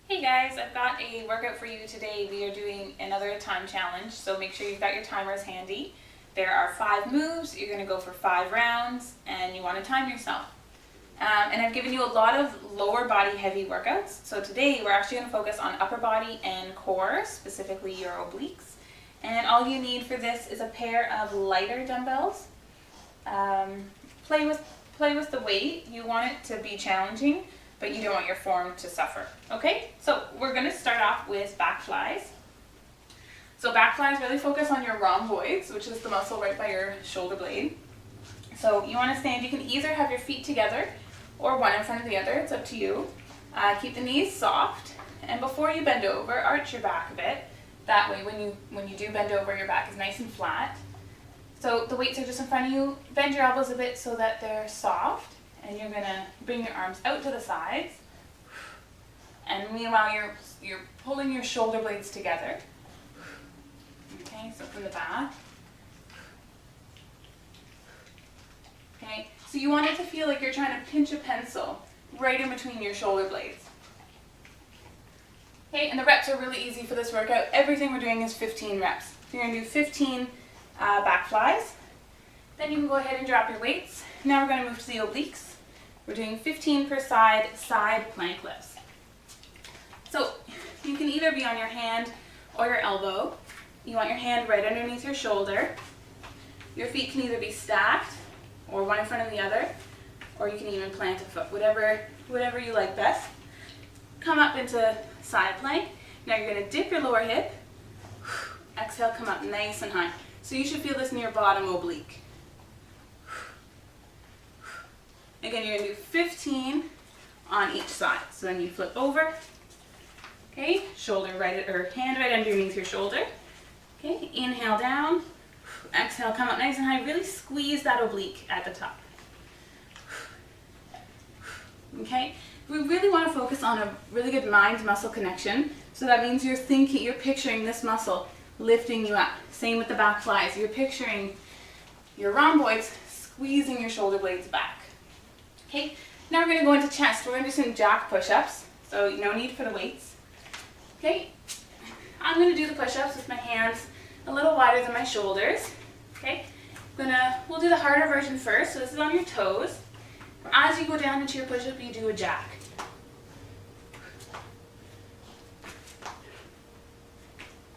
Hey guys, I've got a workout for you today. We are doing another time challenge, so make sure you've got your timers handy. There are 5 moves, you're going to go for 5 rounds, and you want to time yourself. And I've given you a lot of lower body heavy workouts, so today we're actually going to focus on upper body and core, specifically your obliques. And all you need for this is a pair of lighter dumbbells. Play with the weight. You want it to be challenging, but you don't want your form to suffer. Okay, so we're going to start off with back flies. So back flies really focus on your rhomboids, which is the muscle right by your shoulder blade. So you want to stand, you can either have your feet together or one in front of the other, it's up to you. Keep the knees soft, and before you bend over, arch your back a bit. That way when you do bend over, your back is nice and flat. So the weights are just in front of you. Bend your elbows a bit so that they're soft. And you're going to bring your arms out to the sides. And meanwhile, you're pulling your shoulder blades together. Okay, so from the back. Okay, so you want it to feel like you're trying to pinch a pencil right in between your shoulder blades. Okay, and the reps are really easy for this workout. Everything we're doing is 15 reps. You're going to do 15 back flies. Then you can go ahead and drop your weights. Now we're going to move to the obliques. We're doing 15 per side plank lifts. So you can either be on your hand or your elbow. You want your hand right underneath your shoulder. Your feet can either be stacked or one in front of the other, or you can even plant a foot, whatever you like best. Come up into side plank. Now you're going to dip your lower hip. Exhale, come up nice and high. So you should feel this in your bottom oblique. Again, you're going to do 15 on each side. So then you flip over. Okay, hand right underneath your shoulder. Okay, inhale down. Exhale, come up nice and high. Really squeeze that oblique at the top. Okay, we really want to focus on a really good mind-muscle connection. So that means you're picturing this muscle lifting you up. Same with the back flies. You're picturing your rhomboids squeezing your shoulder blades back. Okay, now we're going to go into chest. We're going to do some jack push-ups, so no need for the weights. Okay, I'm going to do the push-ups with my hands a little wider than my shoulders. Okay, we'll do the harder version first, so this is on your toes. As you go down into your push-up, you do a jack.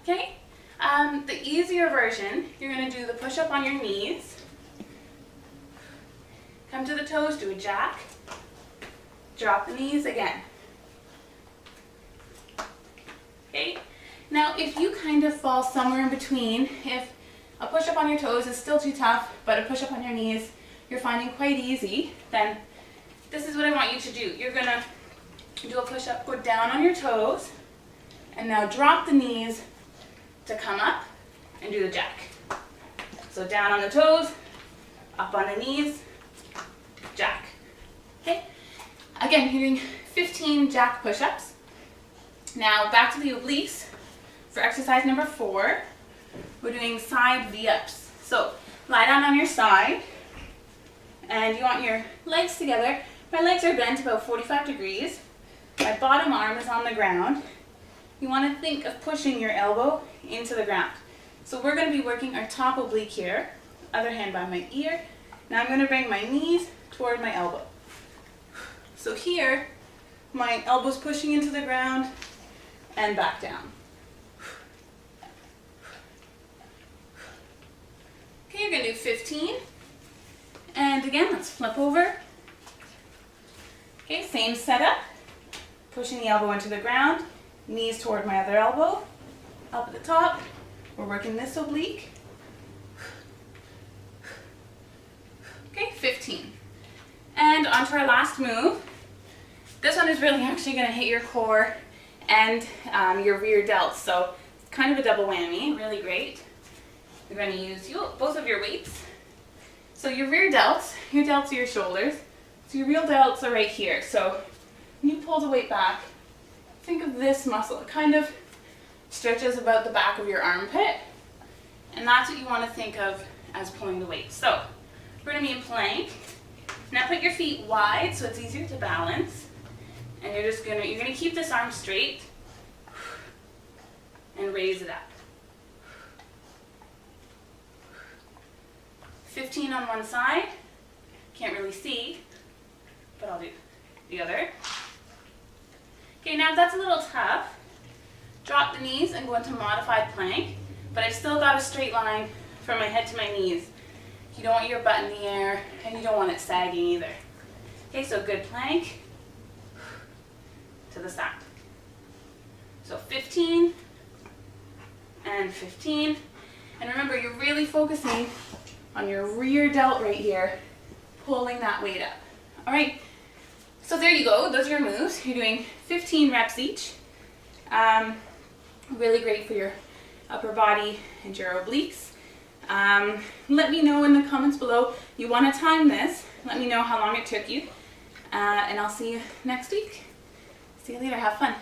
Okay, the easier version, you're going to do the push-up on your knees. Come to the toes, do a jack, drop the knees again. Okay, now if you kind of fall somewhere in between, if a push-up on your toes is still too tough, but a push-up on your knees you're finding quite easy, then this is what I want you to do. You're going to do a push-up, go down on your toes, and now drop the knees to come up and do the jack. So down on the toes, up on the knees, jack. Okay, again, you're doing 15 jack push-ups. Now back to the obliques. For exercise number 4, we're doing side V-ups. So lie down on your side, and you want your legs together. My legs are bent about 45 degrees. My bottom arm is on the ground. You want to think of pushing your elbow into the ground. So we're going to be working our top oblique here. Other hand by my ear. Now I'm going to bring my knees toward my elbow. So here, my elbow's pushing into the ground and back down. Okay, you're going to do 15. And again, let's flip over. Okay, same setup. Pushing the elbow into the ground, knees toward my other elbow. Up at the top, we're working this oblique. Okay, 15. And on to our last move. This one is really actually going to hit your core and your rear delts, so it's kind of a double whammy, really great. You're going to use both of your weights. So your rear delts are your shoulders, so your real delts are right here. So when you pull the weight back, think of this muscle. It kind of stretches about the back of your armpit, and that's what you want to think of as pulling the weight. So we're going to be in plank. Now put your feet wide so it's easier to balance. And you're gonna keep this arm straight and raise it up. 15 on one side. Can't really see, but I'll do the other. Okay, now if that's a little tough, drop the knees and go into modified plank, but I've still got a straight line from my head to my knees. You don't want your butt in the air, and you don't want it sagging either. Okay, so good plank to the side. So 15 and 15. And remember, you're really focusing on your rear delt right here, pulling that weight up. All right, so there you go. Those are your moves. You're doing 15 reps each. Really great for your upper body and your obliques. Let me know in the comments below. You want to time this. Let me know how long it took you. And I'll see you next week. See you later. Have fun.